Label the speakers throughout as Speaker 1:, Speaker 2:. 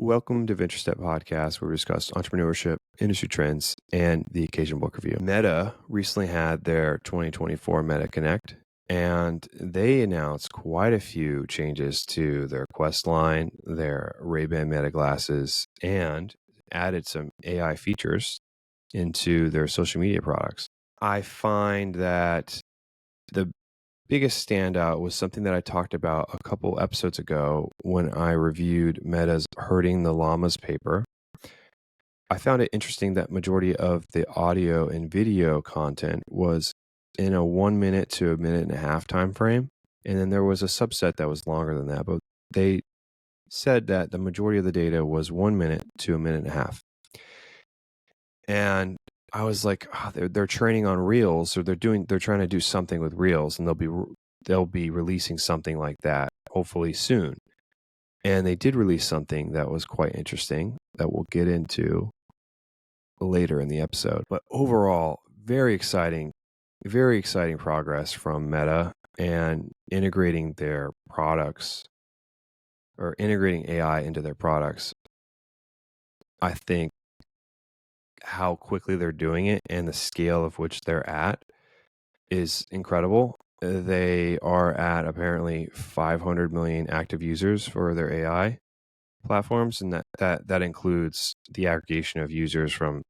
Speaker 1: Welcome to VentureStep Podcast, where we discuss entrepreneurship, industry trends, and the occasional book review. Meta recently had their 2024 Meta Connect, and they announced quite a few changes to their Quest line, their Ray-Ban Meta glasses, and added some AI features into their social media products. I find that the biggest standout was something that I talked about a couple episodes ago when I reviewed Meta's Herding the Llamas paper. I found it interesting that majority of the audio and video content was in a 1 minute to a minute and a half time frame. And then there was a subset that was longer than that, but they said that the majority of the data was 1 minute to a minute and a half. And I was like, they're training on Reels, or they're trying to do something with Reels, and they'll be releasing something like that hopefully soon. And they did release something that was quite interesting that we'll get into later in the episode. But overall, very exciting progress from Meta and integrating their products, or integrating AI into their products. I think how quickly they're doing it and the scale of which they're at is incredible. They are at apparently 500 million active users for their AI platforms, and that includes the aggregation of users from,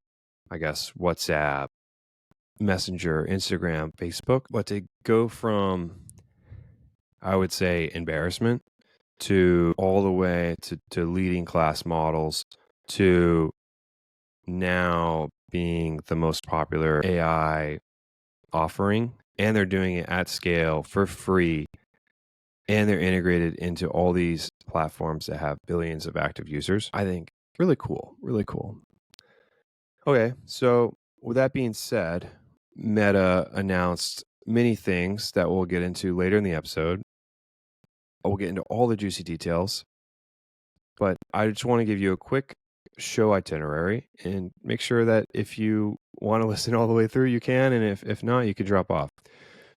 Speaker 1: I guess, WhatsApp, Messenger, Instagram, Facebook. But to go from, I would say, embarrassment to all the way to leading class models to now being the most popular AI offering, and they're doing it at scale for free, and they're integrated into all these platforms that have billions of active users. I think really cool. Okay, so with that being said, Meta announced many things that we'll get into later in the episode. We'll get into all the juicy details, but I just want to give you a quick show itinerary and make sure that if you want to listen all the way through, you can, and if not, you could drop off.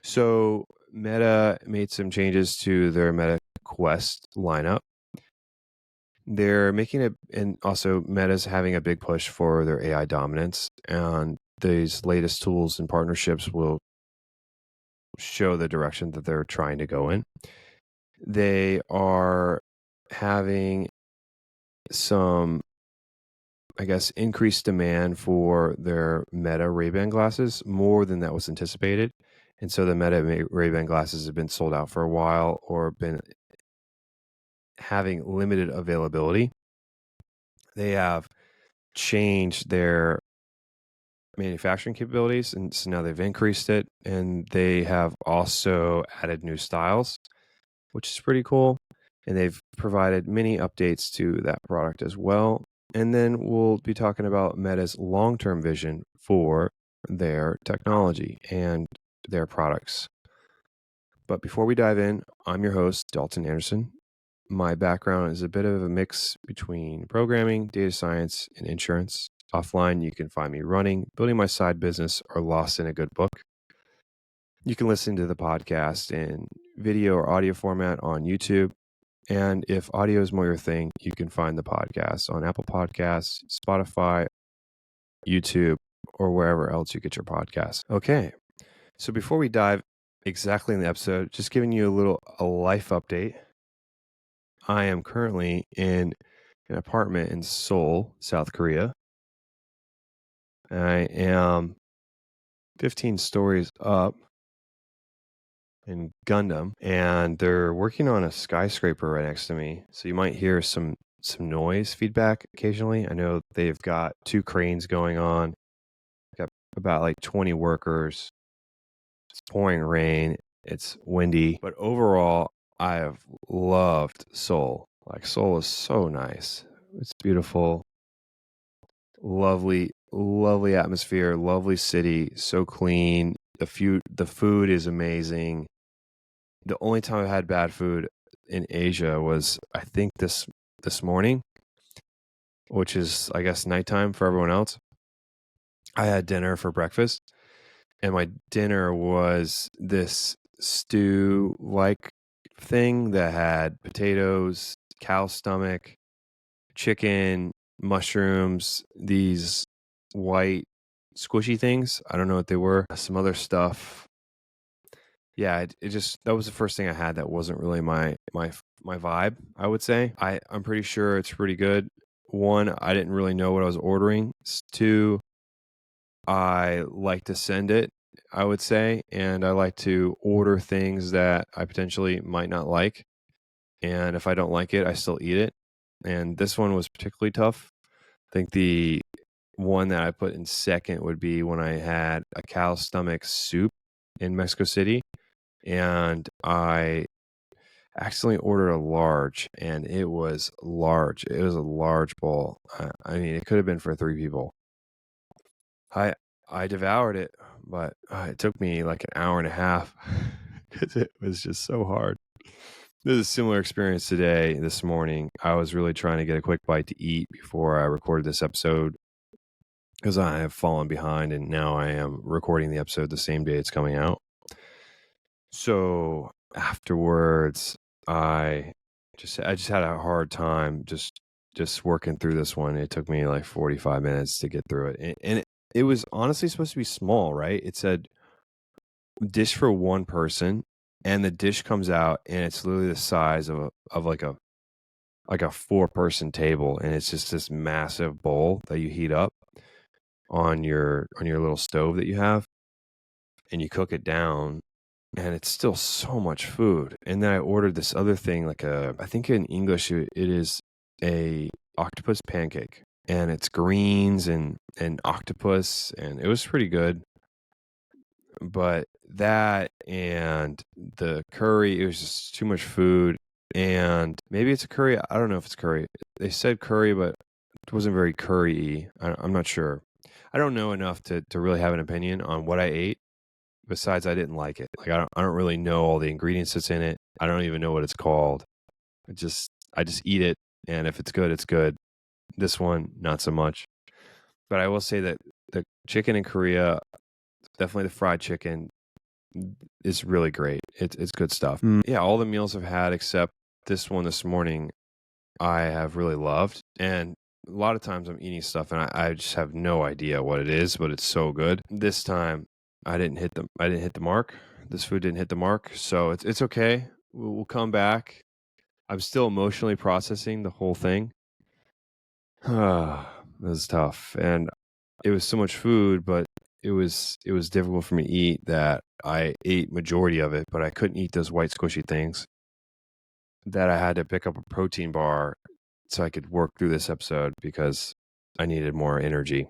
Speaker 1: So Meta made some changes to their Meta Quest lineup. They're making it, and also Meta's having a big push for their AI dominance, and these latest tools and partnerships will show the direction that they're trying to go in. They are having some, I guess, increased demand for their Meta Ray-Ban glasses, more than that was anticipated. And so the Meta Ray-Ban glasses have been sold out for a while, or been having limited availability. They have changed their manufacturing capabilities, and so now they've increased it, and they have also added new styles, which is pretty cool. And they've provided many updates to that product as well. And then we'll be talking about Meta's long-term vision for their technology and their products. But before we dive in, I'm your host, Dalton Anderson. My background is a bit of a mix between programming, data science, and insurance. Offline, you can find me running, building my side business, or lost in a good book. You can listen to the podcast in video or audio format on YouTube. And if audio is more your thing, you can find the podcast on Apple Podcasts, Spotify, YouTube, or wherever else you get your podcasts. Okay, so before we dive exactly in the episode, just giving you a life update. I am currently in an apartment in Seoul, South Korea. I am 15 stories up in Gundam, and they're working on a skyscraper right next to me. So you might hear some noise feedback occasionally. I know they've got 2 cranes going on. Got about like 20 workers. It's pouring rain. It's windy. But overall, I have loved Seoul. Like, Seoul is so nice. It's beautiful. Lovely atmosphere, lovely city, so clean. The food is amazing. The only time I've had bad food in Asia was, I think, this morning, which is, I guess, nighttime for everyone else. I had dinner for breakfast, and my dinner was this stew-like thing that had potatoes, cow stomach, chicken, mushrooms, these white squishy things. I don't know what they were. Some other stuff. Yeah, it just, that was the first thing I had that wasn't really my vibe, I would say. I'm pretty sure it's pretty good. One, I didn't really know what I was ordering. Two, I like to send it, I would say, and I like to order things that I potentially might not like. And if I don't like it, I still eat it. And this one was particularly tough. I think the one that I put in second would be when I had a cow stomach soup in Mexico City, and I accidentally ordered a large, and it was large. It was a large bowl. I mean, it could have been for 3 people. I devoured it, but it took me like an hour and a half because it was just so hard. This is a similar experience today, this morning. I was really trying to get a quick bite to eat before I recorded this episode because I have fallen behind, and now I am recording the episode the same day it's coming out. So afterwards, I just had a hard time just working through this one. It took me like 45 minutes to get through it. And it was honestly supposed to be small, right? It said dish for one person, and the dish comes out and it's literally the size of like a 4-person table, and it's just this massive bowl that you heat up on your little stove that you have, and you cook it down, and it's still so much food. And then I ordered this other thing, like I think in English it is a octopus pancake, and it's greens and octopus, and it was pretty good. But that and the curry, it was just too much food. And maybe it's a curry. I don't know if it's curry. They said curry, but it wasn't very curry-y. I'm not sure. I don't know enough to really have an opinion on what I ate. Besides, I didn't like it. Like I don't really know all the ingredients that's in it. I don't even know what it's called. I just eat it, and if it's good, it's good. This one, not so much. But I will say that the chicken in Korea, definitely the fried chicken, is really great. It's good stuff. Yeah, all the meals I've had except this one this morning, I have really loved. And a lot of times I'm eating stuff and I just have no idea what it is, but it's so good. This time I didn't hit the mark. This food didn't hit the mark, so it's okay. We'll come back. I'm still emotionally processing the whole thing. This is tough, and it was so much food, but it was difficult for me to eat that I ate majority of it, but I couldn't eat those white squishy things. That I had to pick up a protein bar so I could work through this episode because I needed more energy.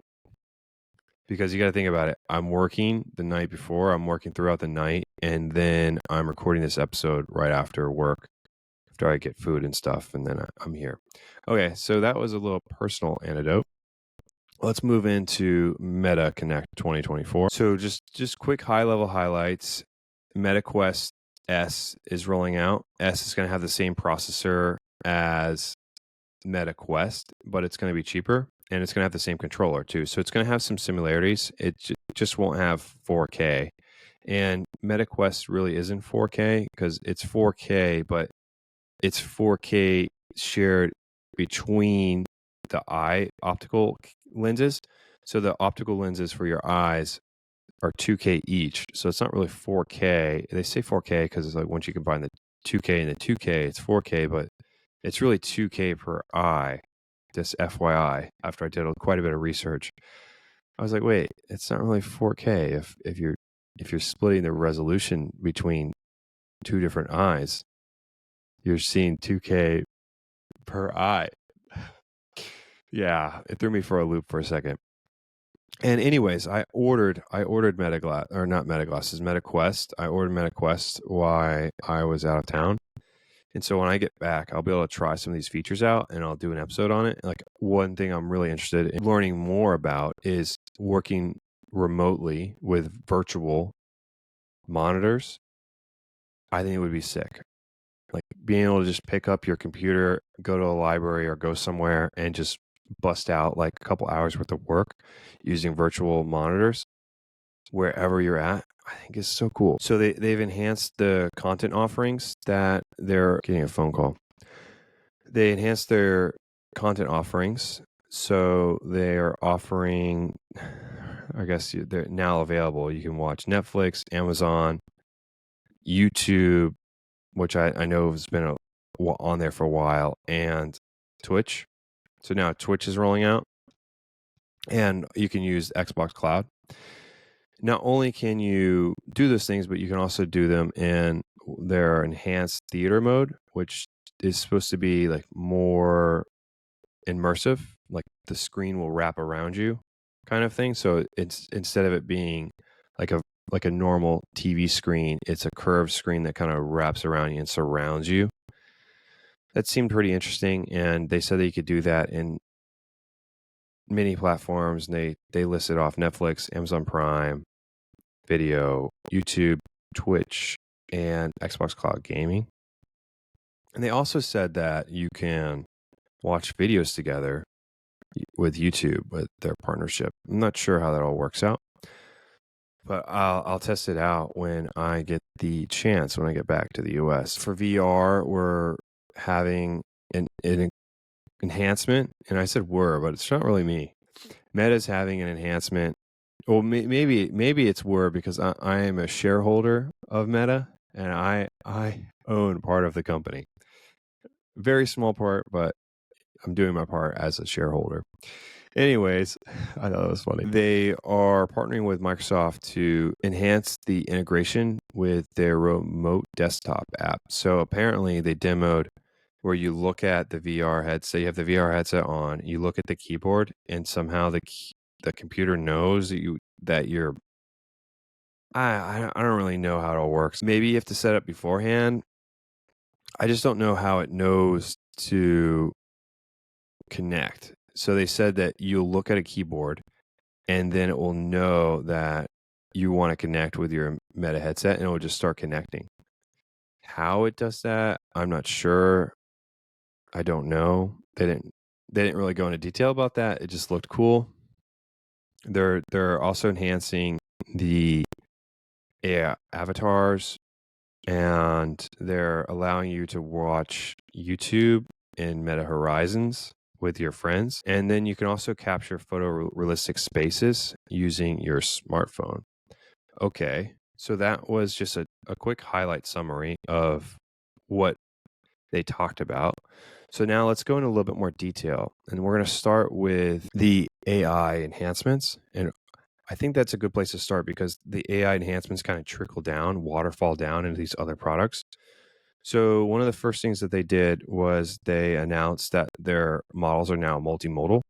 Speaker 1: Because you got to think about it. I'm working the night before, I'm working throughout the night, and then I'm recording this episode right after work, after I get food and stuff, and then I'm here. Okay, so that was a little personal anecdote. Let's move into Meta Connect 2024. So just quick high-level highlights. Meta Quest S is rolling out. S is going to have the same processor as Meta Quest, but it's going to be cheaper, and it's going to have the same controller too. So it's going to have some similarities. It just won't have 4K. And Meta Quest really isn't 4K because it's 4K, but it's 4K shared between the eye optical lenses. So the optical lenses for your eyes are 2K each. So it's not really 4K. They say 4K because it's like once you combine the 2K and the 2K, it's 4K, but it's really 2K per eye. Just FYI, after I did quite a bit of research, I was like, wait, it's not really 4K if you're splitting the resolution between 2 different eyes. You're seeing 2K per eye. Yeah, it threw me for a loop for a second. And anyways, I ordered Meta Quest. I ordered Meta Quest while I was out of town. And so when I get back, I'll be able to try some of these features out and I'll do an episode on it. Like one thing I'm really interested in learning more about is working remotely with virtual monitors. I think it would be sick. Like being able to just pick up your computer, go to a library or go somewhere and just bust out like a couple hours worth of work using virtual monitors wherever you're at, I think is so cool. So they've enhanced the content offerings that they're getting a phone call. They enhanced their content offerings. So they are offering, I guess they're now available. You can watch Netflix, Amazon, YouTube, which I know has been on there for a while, and Twitch. So now Twitch is rolling out, and you can use Xbox Cloud. Not only can you do those things, but you can also do them in their enhanced theater mode, which is supposed to be like more immersive, like the screen will wrap around you kind of thing. So it's instead of it being like a normal TV screen, it's a curved screen that kind of wraps around you and surrounds you. That seemed pretty interesting, and they said that you could do that in many platforms. And they listed off Netflix, Amazon Prime Video, YouTube, Twitch, and Xbox Cloud Gaming. And they also said that you can watch videos together with YouTube with their partnership. I'm not sure how that all works out, but I'll test it out when I get the chance, when I get back to the US. For VR, we're having an enhancement, and I said we're, but it's not really me. Meta's having an enhancement. Well, maybe it's we're, because I am a shareholder of Meta, and I own part of the company. Very small part, but I'm doing my part as a shareholder. Anyways, I thought it was funny. They are partnering with Microsoft to enhance the integration with their remote desktop app. So apparently they demoed where you look at the VR headset, you have the VR headset on, you look at the keyboard, and somehow the computer knows that you're I don't really know how it all works. Maybe you have to set up beforehand. I just don't know how it knows to connect. So they said that you'll look at a keyboard, and then it will know that you want to connect with your Meta headset, and it will just start connecting. How it does that, I'm not sure. I don't know. They didn't really go into detail about that. It just looked cool. They're also enhancing the AI avatars, and they're allowing you to watch YouTube in Meta Horizons with your friends. And then you can also capture photorealistic spaces using your smartphone. Okay, so that was just a quick highlight summary of what they talked about. So now let's go into a little bit more detail, and we're going to start with the AI enhancements. And I think that's a good place to start, because the AI enhancements kind of trickle down, waterfall down into these other products. So one of the first things that they did was they announced that their models are now multimodal.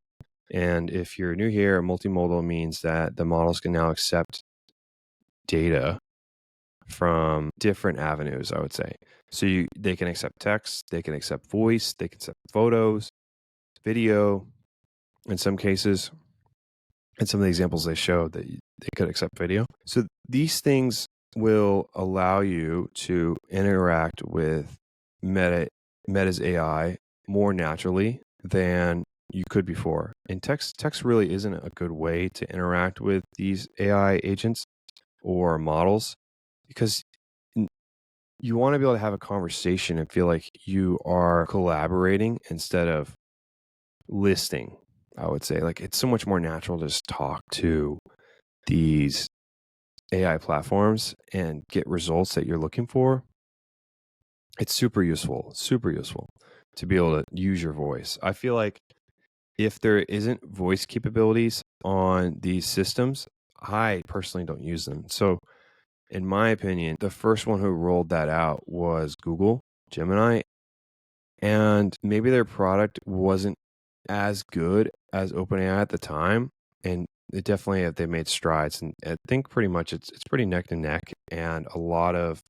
Speaker 1: And if you're new here, multimodal means that the models can now accept data from different avenues, I would say. So they can accept text, they can accept voice, they can accept photos, video in some cases. And some of the examples they showed that they could accept video. So these things will allow you to interact with Meta's AI more naturally than you could before. And text really isn't a good way to interact with these AI agents or models, because you want to be able to have a conversation and feel like you are collaborating instead of listening. I would say, like, it's so much more natural to just talk to these AI platforms and get results that you're looking for. It's super useful to be able to use your voice. I feel like if there isn't voice capabilities on these systems, I personally don't use them. So in my opinion, the first one who rolled that out was Google Gemini, and maybe their product wasn't as good as OpenAI at the time, and it definitely they made strides, and I think pretty much it's pretty neck to neck, and a lot of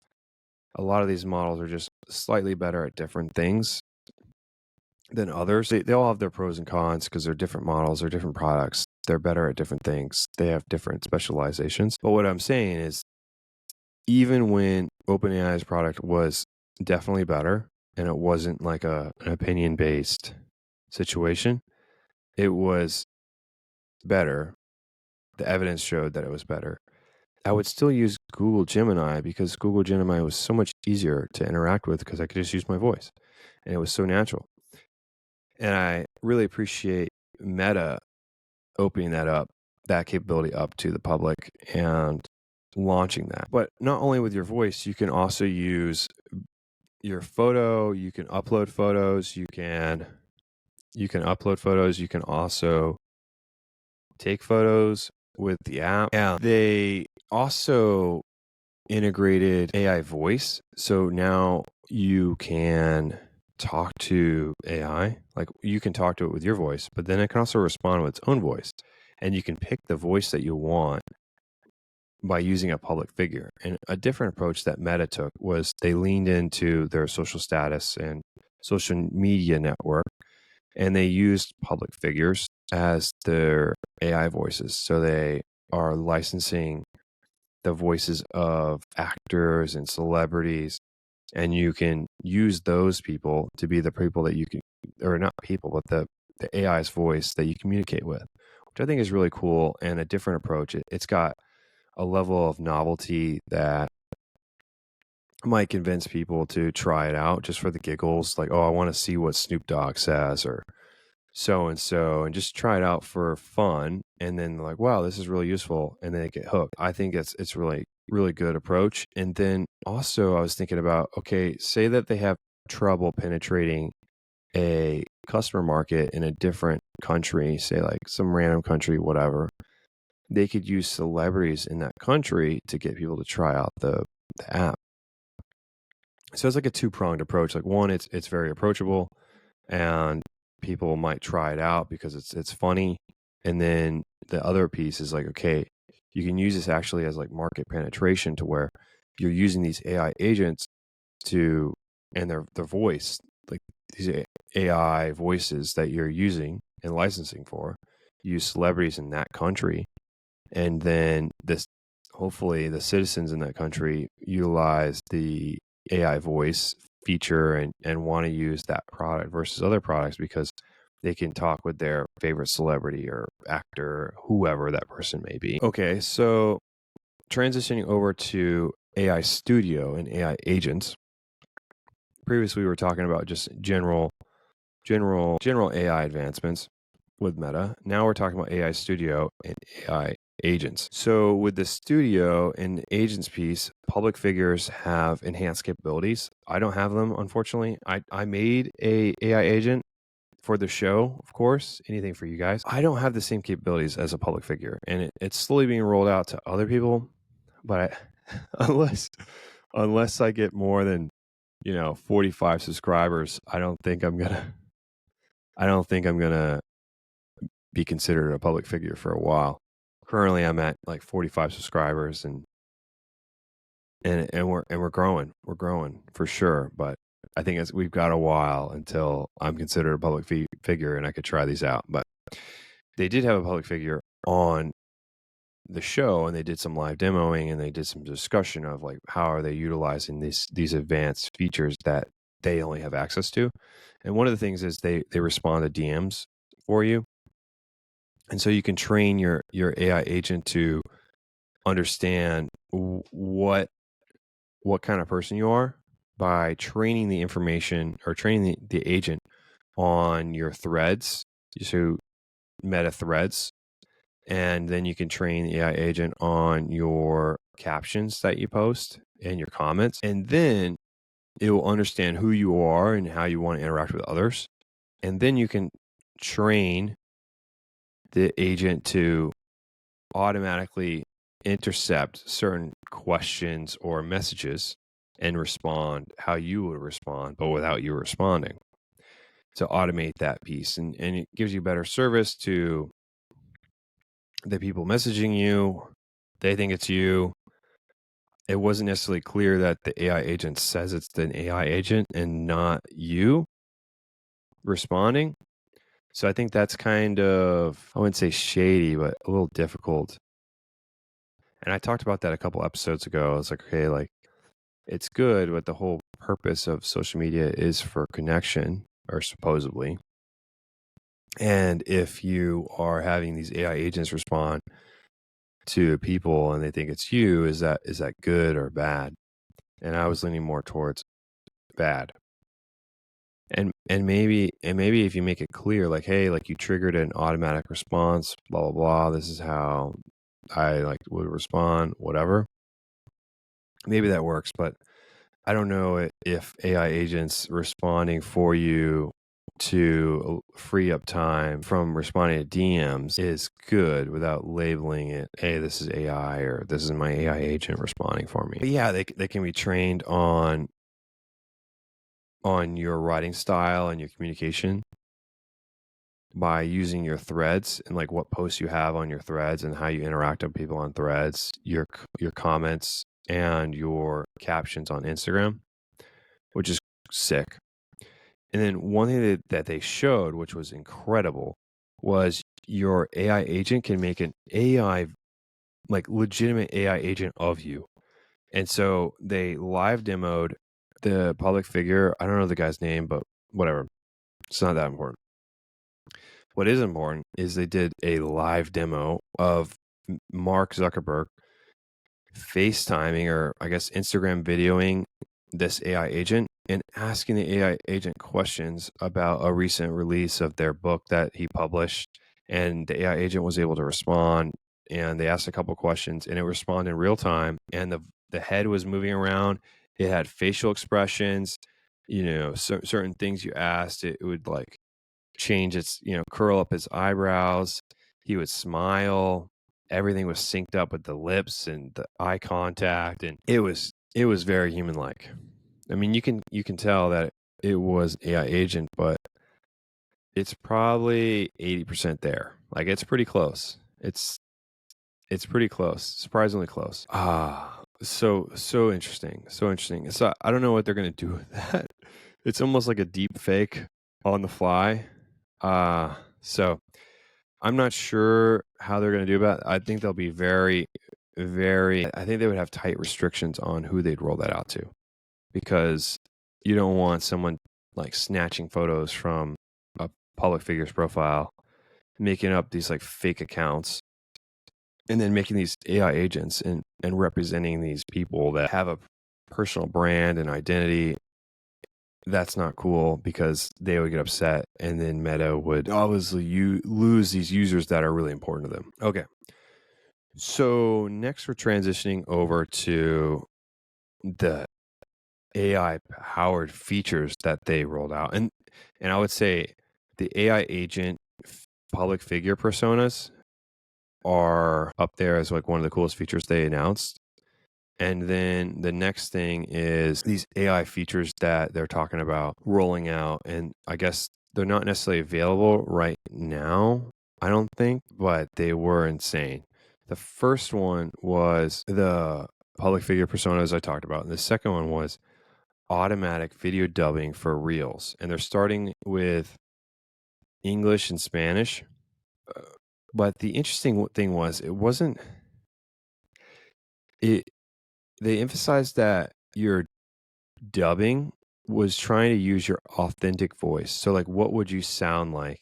Speaker 1: these models are just slightly better at different things than others. They all have their pros and cons because they're different models, they're different products, they're better at different things, they have different specializations. But what I'm saying is, even when OpenAI's product was definitely better, and it wasn't like an opinion based situation, it was better. The evidence showed that it was better. I would still use Google Gemini, because Google Gemini was so much easier to interact with, because I could just use my voice, and it was so natural. And really appreciate Meta opening that capability up to the public and launching that. But not only with your voice, you can also use your photo, you can upload photos, you can upload photos, you can also take photos with the app. And they also integrated AI voice. So now you can talk to AI, like you can talk to it with your voice, but then it can also respond with its own voice. And you can pick the voice that you want by using a public figure. And a different approach that Meta took was they leaned into their social status and social media network, and they used public figures as their AI voices. So they are licensing the voices of actors and celebrities, and you can use those people to be the people that you can, or not people, but the AI's voice that you communicate with, which I think is really cool and a different approach. It's got a level of novelty that might convince people to try it out just for the giggles. Like, oh, I want to see what Snoop Dogg says or so and so, and just try it out for fun. And then like, wow, this is really useful. And then they get hooked. I think it's really, really good approach. And then also I was thinking about, okay, say that they have trouble penetrating a customer market in a different country, say like some random country, whatever. They could use celebrities in that country to get people to try out the app. So it's like a two-pronged approach. Like one, it's very approachable and people might try it out because it's funny. And then the other piece is like, okay, you can use this actually as like market penetration to where you're using these AI agents to, and their voice, like these AI voices that you're using and licensing for, use celebrities in that country. And then hopefully the citizens in that country utilize the AI voice feature and want to use that product versus other products because they can talk with their favorite celebrity or actor, whoever that person may be. Okay, so transitioning over to AI Studio and AI agents. Previously, we were talking about just general AI advancements with Meta. Now we're talking about AI Studio and AI agents. So with the studio and agents piece, public figures have enhanced capabilities. I don't have them, unfortunately. I made a AI agent for the show, of course, anything for you guys. I don't have the same capabilities as a public figure, and it's slowly being rolled out to other people. But unless I get more than 45 subscribers, I don't think I'm gonna be considered a public figure for a while. Currently, I'm at like 45 subscribers, and we're growing. We're growing for sure. But I think we've got a while until I'm considered a public figure, and I could try these out. But they did have a public figure on the show, and they did some live demoing, and they did some discussion of like how are they utilizing these advanced features that they only have access to. And one of the things is they respond to DMs for you. And so you can train your AI agent to understand what kind of person you are by training the information or training the agent on your threads, so Meta threads. And then you can train the AI agent on your captions that you post and your comments. And then it will understand who you are and how you want to interact with others. And then you can train the agent to automatically intercept certain questions or messages and respond how you would respond, but without you responding. To automate that piece. And it gives you better service to the people messaging you. They think it's you. It wasn't necessarily clear that the AI agent says it's an AI agent and not you responding. So I think that's kind of, I wouldn't say shady, but a little difficult. And I talked about that a couple episodes ago. I was like, okay, like it's good, but the whole purpose of social media is for connection, or supposedly. And if you are having these AI agents respond to people and they think it's you, is that good or bad? And I was leaning more towards bad. And maybe if you make it clear, like, hey, like you triggered an automatic response, blah blah blah. This is how I like would respond, whatever. Maybe that works, but I don't know if AI agents responding for you to free up time from responding to DMs is good without labeling it, hey, this is AI or this is my AI agent responding for me. But yeah, they can be trained on your writing style and your communication by using your threads and like what posts you have on your threads and how you interact with people on threads, your comments and your captions on Instagram, which is sick. And then one thing that they showed, which was incredible, was your AI agent can make an AI, like legitimate AI agent of you. And so they live demoed the public figure. I don't know the guy's name, but whatever. It's not that important. What is important is they did a live demo of Mark Zuckerberg FaceTiming, or I guess Instagram videoing this AI agent and asking the AI agent questions about a recent release of their book that he published. And the AI agent was able to respond, and they asked a couple questions and it responded in real time. And the head was moving around. It had facial expressions, certain things you asked, it would like change its, curl up his eyebrows. He would smile. Everything was synced up with the lips and the eye contact, and it was very human like. I mean, you can tell that it was AI agent, but it's probably 80% there. Like it's pretty close. It's pretty close. Surprisingly close. So interesting. So interesting. So I don't know what they're gonna do with that. It's almost like a deep fake on the fly. So I'm not sure how they're going to do about it. I think they'll be very, very, I think they would have tight restrictions on who they'd roll that out to, because you don't want someone like snatching photos from a public figure's profile, making up these like fake accounts, and then making these AI agents and representing these people that have a personal brand and identity. That's not cool, because they would get upset, and then Meta would obviously lose these users that are really important to them. Okay. So next we're transitioning over to the AI powered features that they rolled out. And I would say the AI agent public figure personas are up there as like one of the coolest features they announced. And then the next thing is these AI features that they're talking about rolling out. And I guess they're not necessarily available right now, I don't think, but they were insane. The first one was the public figure personas I talked about. And the second one was automatic video dubbing for Reels. And they're starting with English and Spanish. But the interesting thing was they emphasized that your dubbing was trying to use your authentic voice. So like, what would you sound like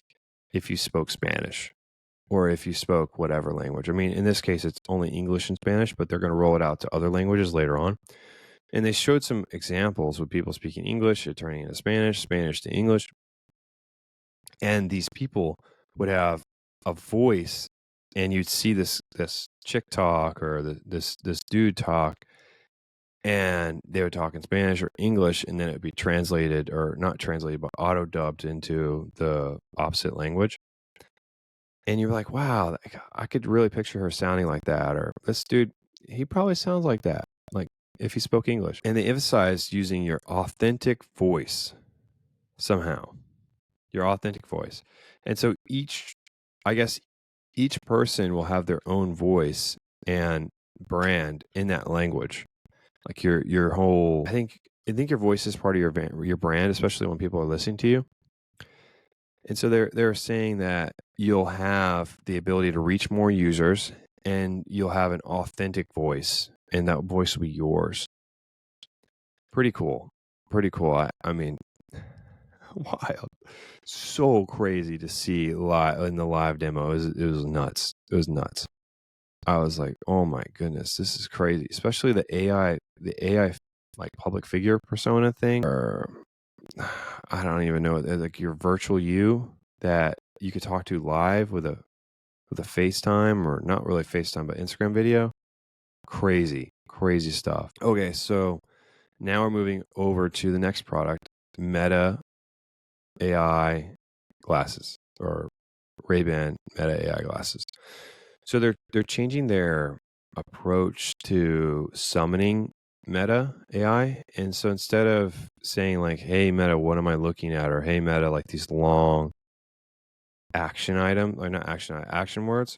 Speaker 1: if you spoke Spanish or if you spoke whatever language? I mean, in this case, it's only English and Spanish, but they're going to roll it out to other languages later on. And they showed some examples with people speaking English, it turning into Spanish, Spanish to English. And these people would have a voice, and you'd see this chick talk or this dude talk, and they would talk in Spanish or English, and then it would be translated, or not translated, but auto dubbed into the opposite language. And you're like, wow, I could really picture her sounding like that. Or this dude, he probably sounds like that, like if he spoke English. And they emphasized using your authentic voice somehow, your authentic voice. And so each person will have their own voice and brand in that language. Like your whole, I think your voice is part of your brand, especially when people are listening to you. And so they're saying that you'll have the ability to reach more users, and you'll have an authentic voice, and that voice will be yours. Pretty cool. I mean, wild. So crazy to see live in the live demo. It was nuts. It was nuts. I was like, oh my goodness, this is crazy. Especially the AI like public figure persona thing, or I don't even know, like your virtual you that you could talk to live with a FaceTime, or not really FaceTime, but Instagram video. Crazy stuff. Okay, so now we're moving over to the next product, Meta AI glasses, or Ray-Ban Meta AI glasses. So they're changing their approach to summoning Meta AI. And so instead of saying like, hey Meta, what am I looking at? Or hey Meta, like these long action item, or not action words,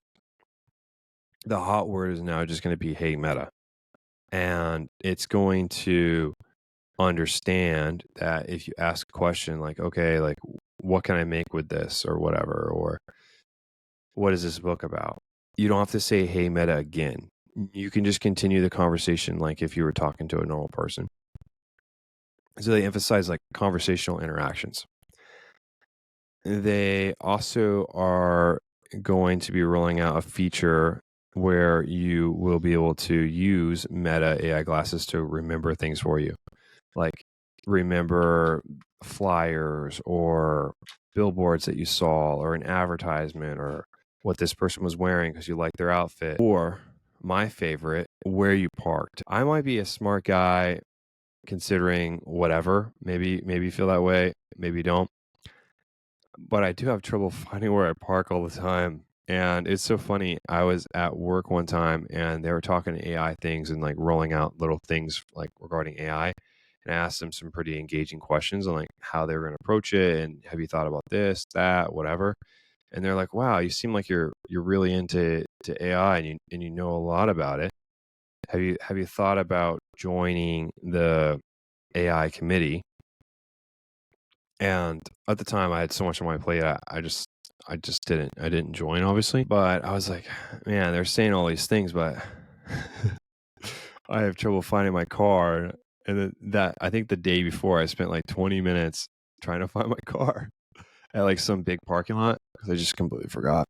Speaker 1: the hot word is now just going to be hey Meta. And it's going to understand that if you ask a question like, okay, like what can I make with this, or whatever, or what is this book about? You don't have to say, hey, Meta again. You can just continue the conversation like if you were talking to a normal person. So they emphasize like conversational interactions. They also are going to be rolling out a feature where you will be able to use Meta AI glasses to remember things for you. Like remember flyers or billboards that you saw, or an advertisement, or what this person was wearing because you like their outfit, or my favorite, where you parked. I might be a smart guy considering whatever. Maybe you feel that way, maybe you don't. But I do have trouble finding where I park all the time. And it's so funny. I was at work one time and they were talking AI things and like rolling out little things like regarding AI. And I asked them some pretty engaging questions on like how they were going to approach it, and have you thought about this, that, whatever. And they're like, "Wow, you seem like you're really into AI, and you know a lot about it. Have you thought about joining the AI committee?" And at the time, I had so much on my plate, I just didn't join, obviously. But I was like, man, they're saying all these things, but I have trouble finding my car. And then that, I think the day before, I spent like 20 minutes trying to find my car at like some big parking lot because I just completely forgot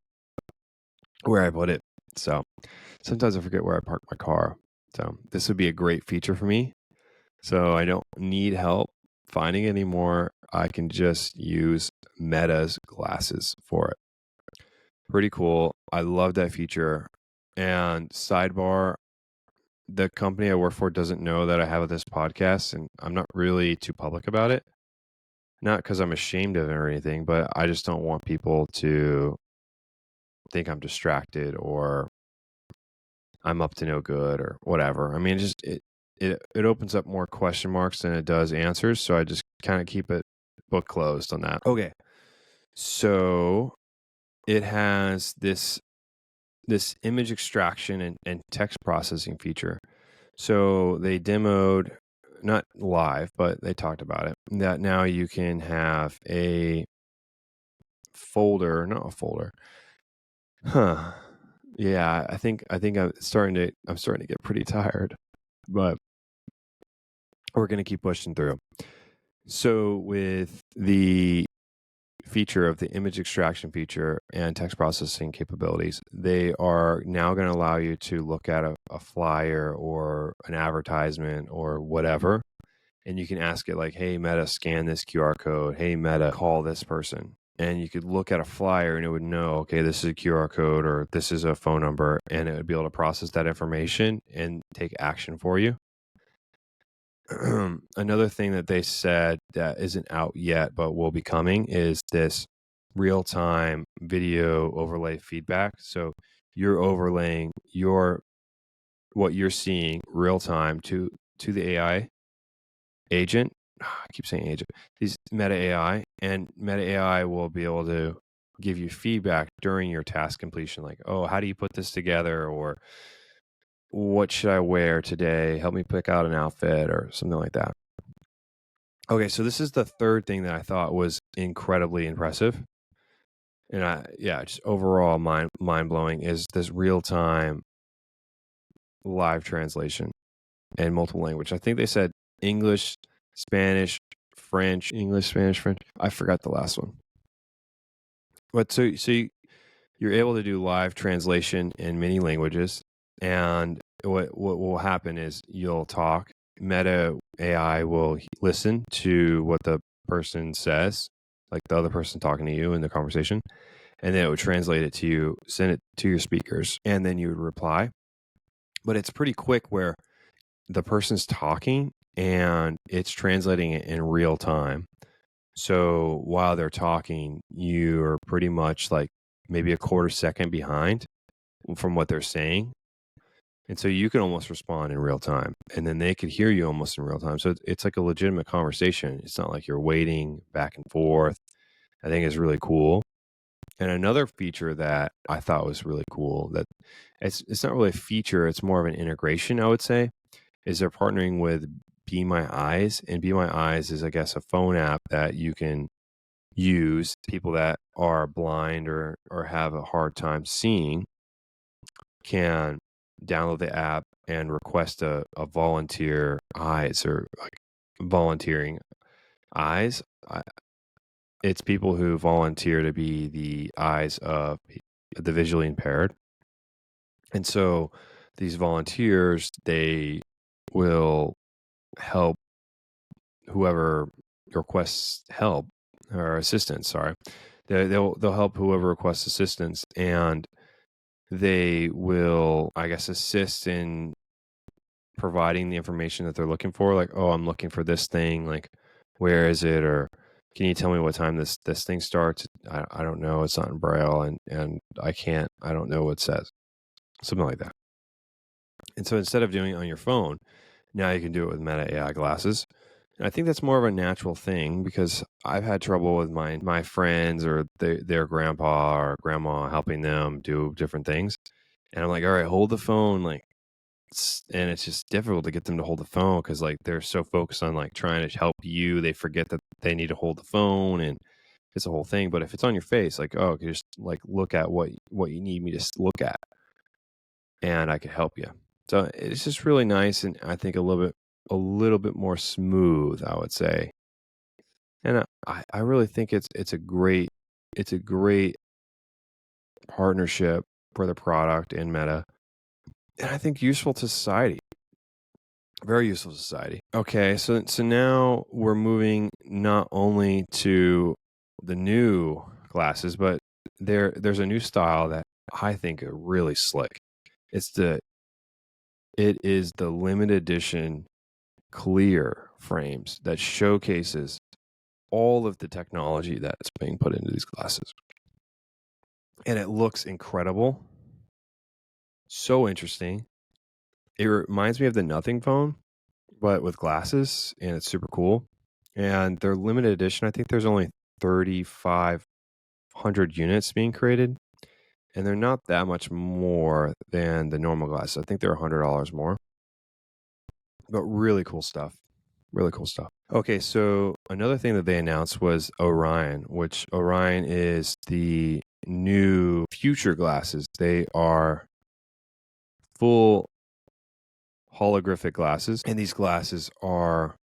Speaker 1: where I put it. So sometimes I forget where I park my car. So this would be a great feature for me. So I don't need help finding it anymore. I can just use Meta's glasses for it. Pretty cool. I love that feature. And sidebar, the company I work for doesn't know that I have this podcast, and I'm not really too public about it. Not because I'm ashamed of it or anything, but I just don't want people to think I'm distracted or I'm up to no good or whatever. I mean, it opens up more question marks than it does answers. So I just kind of keep it book closed on that. Okay. So it has this image extraction and text processing feature. So they demoed, not live, but they talked about it, that now you can have a folder, not a folder. Huh. Yeah, I think I'm starting to get pretty tired, but we're going to keep pushing through. So with the feature of the image extraction feature and text processing capabilities, they are now going to allow you to look at a flyer or an advertisement or whatever, and you can ask it like, hey Meta, scan this QR code. Hey Meta, call this person. And you could look at a flyer and it would know, okay, this is a QR code or this is a phone number, and it would be able to process that information and take action for you. Another thing that they said that isn't out yet but will be coming is this real-time video overlay feedback. So you're overlaying what you're seeing real time to the AI agent. I keep saying agent. These Meta AI, and Meta AI will be able to give you feedback during your task completion, like, oh, how do you put this together, or what should I wear today? Help me pick out an outfit or something like that. Okay, so this is the third thing that I thought was incredibly impressive. And just overall mind blowing is this real-time live translation in multiple language. I think they said English, Spanish, French, English, Spanish, French. I forgot the last one. But so you're able to do live translation in many languages, and what will happen is you'll talk. Meta AI will listen to what the person says, like the other person talking to you in the conversation, and then it would translate it to you, send it to your speakers, and then you would reply. But it's pretty quick where the person's talking and it's translating it in real time. So while they're talking, you are pretty much like maybe a quarter second behind from what they're saying. And so you can almost respond in real time, and then they could hear you almost in real time. So it's like a legitimate conversation. It's not like you're waiting back and forth. I think it's really cool. And another feature that I thought was really cool, that it's not really a feature, it's more of an integration, I would say, is they're partnering with Be My Eyes. And Be My Eyes is, I guess, a phone app that you can use. People that are blind or have a hard time seeing can download the app and request a volunteer eyes, or like volunteering eyes. It's people who volunteer to be the eyes of the visually impaired. And so these volunteers, they will help whoever requests help or assistance. Sorry, they'll help whoever requests assistance, and they will, I guess, assist in providing the information that they're looking for. Like, oh, I'm looking for this thing. Like, where is it? Or can you tell me what time this thing starts? I don't know. It's not in Braille, and I don't know what it says. Something like that. And so instead of doing it on your phone, now you can do it with Meta AI glasses. And I think that's more of a natural thing, because I've had trouble with my friends or their grandpa or grandma helping them do different things. And I'm like, all right, hold the phone. Like, and it's just difficult to get them to hold the phone, because like they're so focused on like trying to help you, they forget that they need to hold the phone, and it's a whole thing. But if it's on your face, like, oh, you just like look at what you need me to look at, and I could help you. So it's just really nice, and I think a little bit more smooth, I would say. And I really think it's a great partnership for the product and Meta, and I think useful to society. Very useful to society. Okay, so now we're moving not only to the new glasses, but there's a new style that I think are really slick. It is the limited edition clear frames that showcases all of the technology that's being put into these glasses. And it looks incredible. So interesting. It reminds me of the Nothing phone, but with glasses, and it's super cool. And they're limited edition. I think there's only 3,500 units being created, and they're not that much more than the normal glasses. I think they're $100 more, but really cool stuff. Really cool stuff. Okay, so another thing that they announced was Orion, which Orion is the new future glasses. They are full holographic glasses, and these glasses are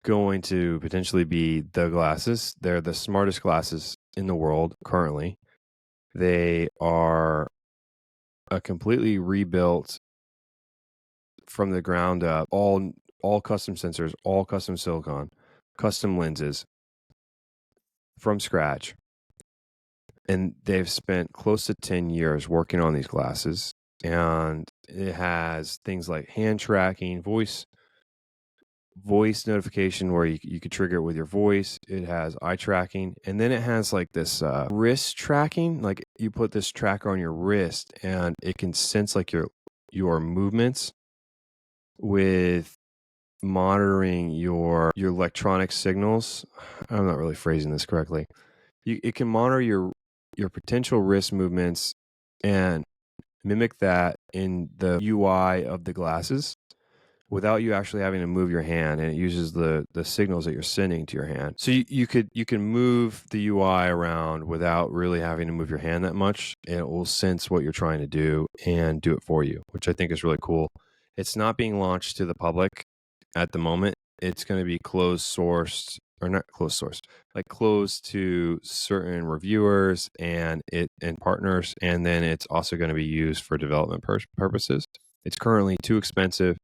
Speaker 1: going to potentially be the glasses. They're the smartest glasses in the world currently. They are a completely rebuilt from the ground up, all custom sensors, all custom silicon, custom lenses from scratch. And they've spent close to 10 years working on these glasses. And it has things like hand tracking, voice notification, where you could trigger it with your voice. It has eye tracking, and then it has like this wrist tracking. Like, you put this tracker on your wrist, and it can sense like your movements with monitoring your electronic signals. I'm not really phrasing this correctly. It can monitor your potential wrist movements and mimic that in the UI of the glasses without you actually having to move your hand, and it uses the signals that you're sending to your hand. So you can move the UI around without really having to move your hand that much, and it will sense what you're trying to do and do it for you, which I think is really cool. It's not being launched to the public at the moment. It's going to be closed sourced, or not closed source, like closed to certain reviewers and partners, and then it's also going to be used for development purposes. It's currently too expensive,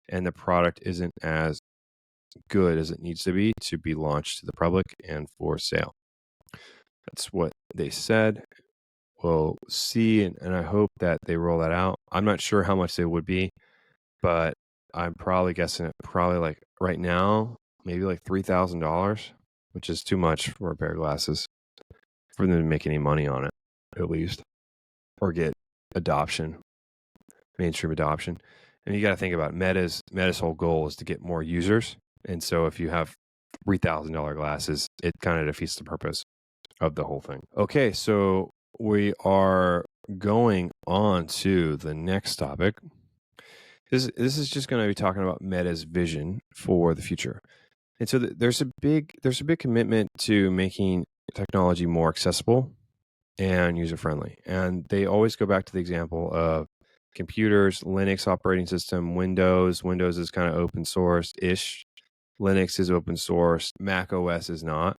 Speaker 1: and the product isn't as good as it needs to be launched to the public and for sale. That's what they said. We'll see, and I hope that they roll that out. I'm not sure how much they would be, but I'm probably guessing it probably like right now, maybe like $3,000, which is too much for a pair of glasses for them to make any money on it, at least, or get mainstream adoption. And you got to think about it. Meta's whole goal is to get more users. And so if you have $3,000 glasses, it kind of defeats the purpose of the whole thing. Okay, so we are going on to the next topic. This is just going to be talking about Meta's vision for the future. And so there's a big commitment to making technology more accessible and user friendly. And they always go back to the example of computers, Linux operating system, Windows. Windows is kind of open source-ish. Linux is open source. Mac OS is not.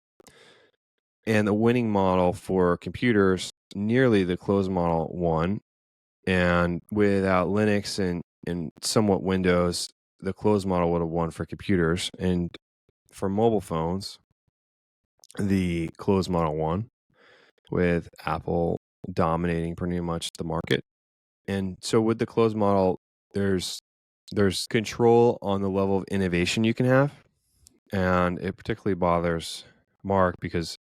Speaker 1: And the winning model for computers, nearly the closed model won. And without Linux and somewhat Windows, the closed model would have won for computers. And for mobile phones, the closed model won, with Apple dominating pretty much the market. And so with the closed model, there's control on the level of innovation you can have. And it particularly bothers Mark because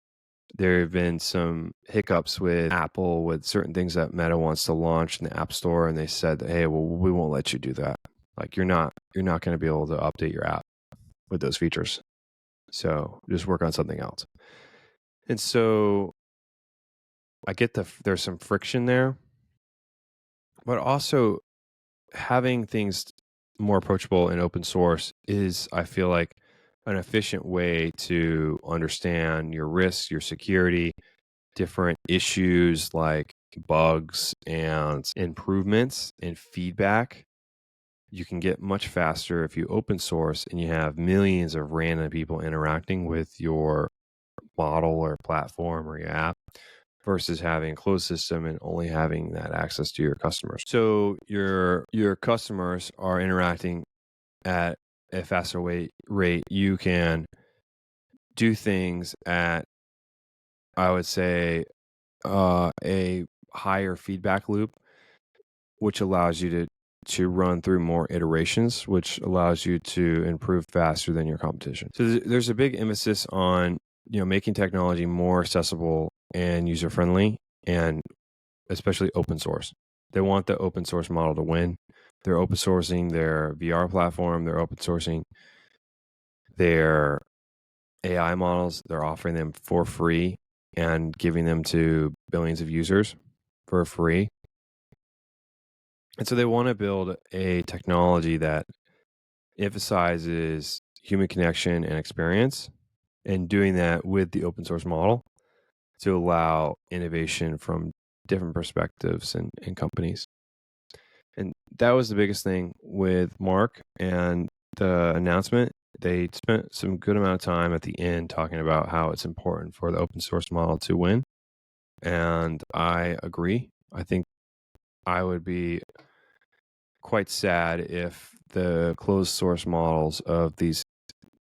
Speaker 1: there have been some hiccups with Apple with certain things that Meta wants to launch in the App Store. And they said, hey, well, we won't let you do that. Like you're not going to be able to update your app with those features. So just work on something else. And so I get there's some friction there, but also having things more approachable and open source is, I feel like, an efficient way to understand your risks, your security, different issues like bugs and improvements and feedback. You can get much faster if you open source and you have millions of random people interacting with your model or platform or your app, versus having a closed system and only having that access to your customers. So your customers are interacting at a faster rate. You can do things at, I would say, a higher feedback loop, which allows you to run through more iterations, which allows you to improve faster than your competition. So there's a big emphasis on making technology more accessible and user friendly, and especially open source. They want the open source model to win. They're open sourcing their VR platform. They're open sourcing their AI models. They're offering them for free and giving them to billions of users for free. And so they want to build a technology that emphasizes human connection and experience, and doing that with the open source model to allow innovation from different perspectives and companies. And that was the biggest thing with Mark and the announcement. They spent some good amount of time at the end talking about how it's important for the open source model to win. And I agree. I think I would be quite sad if the closed source models of these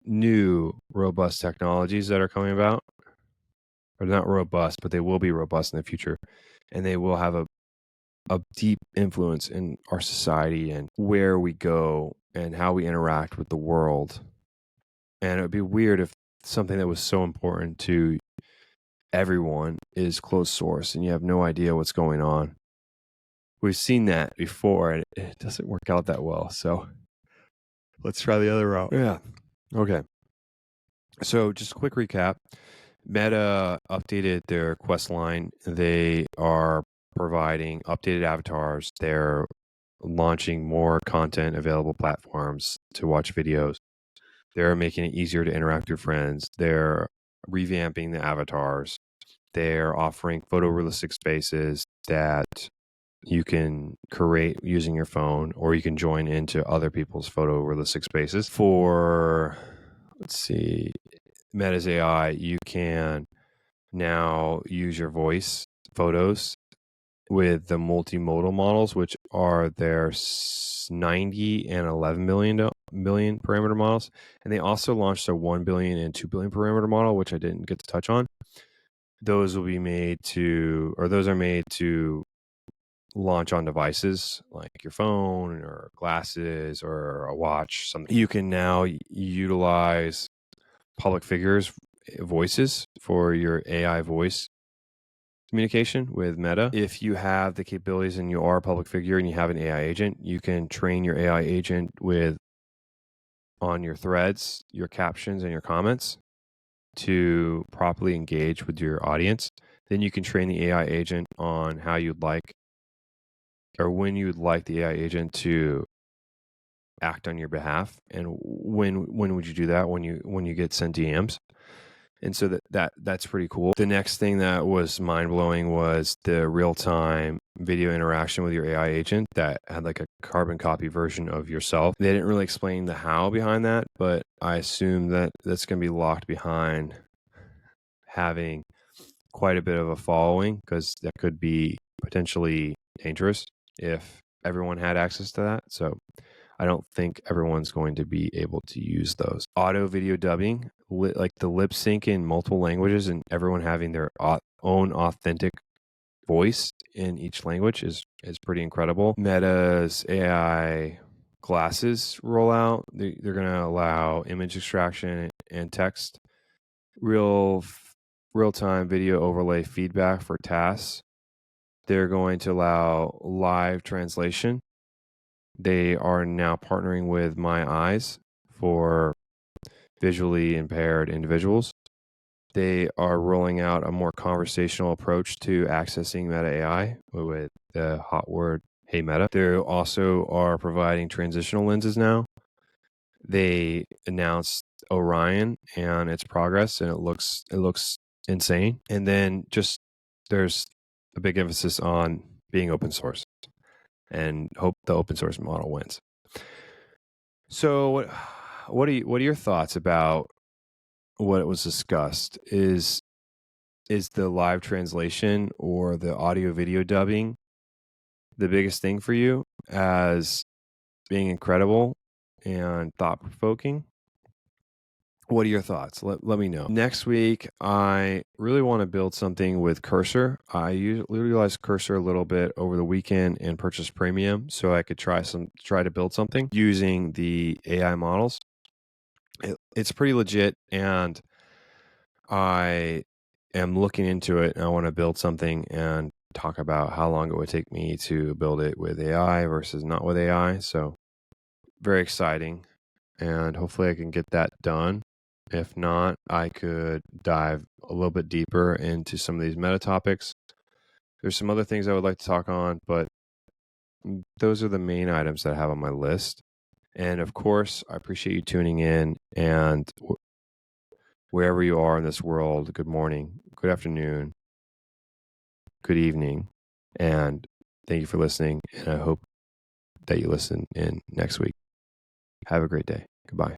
Speaker 1: new robust technologies that are coming about are not robust, but they will be robust in the future. And they will have a deep influence in our society and where we go and how we interact with the world. And it would be weird if something that was so important to everyone is closed source and you have no idea what's going on. We've seen that before and it doesn't work out that well. So let's try the other route. Yeah. Okay. So just a quick recap. Meta updated their Quest line. They are providing updated avatars. They're launching more content available platforms to watch videos. They're making it easier to interact with your friends. They're revamping the avatars. They're offering photorealistic spaces that you can create using your phone, or you can join into other people's photorealistic spaces. For, let's see, Meta's AI, you can now use your voice photos with the multimodal models, which are their 90 and 11 million parameter models. And they also launched a 1 billion and 2 billion parameter model, which I didn't get to touch on. Those are made to launch on devices like your phone or glasses or a watch. Something you can now utilize public figures' voices for your AI voice communication with Meta. If you have the capabilities and you are a public figure and you have an AI agent, you can train your AI agent on your threads, your captions, and your comments to properly engage with your audience. Then you can train the AI agent on how you'd like or when you'd like the AI agent to act on your behalf, and when would you do that? When you get sent DMs. And so that's pretty cool. The next thing that was mind-blowing was the real-time video interaction with your AI agent that had like a carbon copy version of yourself. They didn't really explain the how behind that, but I assume that that's going to be locked behind having quite a bit of a following, because that could be potentially dangerous if everyone had access to that. So I don't think everyone's going to be able to use those. Auto video dubbing, like the lip sync in multiple languages and everyone having their own authentic voice in each language is pretty incredible. Meta's AI glasses rollout, they're going to allow image extraction and text, real-time video overlay feedback for tasks. They're going to allow live translation. They are now partnering with My Eyes for visually impaired individuals. They are rolling out a more conversational approach to accessing Meta AI with the hot word, Hey Meta. They also are providing transitional lenses now. They announced Orion and its progress, and it looks insane. And then just there's a big emphasis on being open source, and hope the open source model wins. So what are your thoughts about what was discussed? Is the live translation or the audio video dubbing the biggest thing for you as being incredible and thought-provoking? What are your thoughts? Let me know. Next week, I really want to build something with Cursor. I utilized Cursor a little bit over the weekend and purchased Premium so I could try to build something using the AI models. It's pretty legit, and I am looking into it, and I want to build something and talk about how long it would take me to build it with AI versus not with AI. So very exciting, and hopefully I can get that done. If not, I could dive a little bit deeper into some of these meta topics. There's some other things I would like to talk on, but those are the main items that I have on my list. And of course, I appreciate you tuning in, and wherever you are in this world, good morning, good afternoon, good evening, and thank you for listening. And I hope that you listen in next week. Have a great day. Goodbye.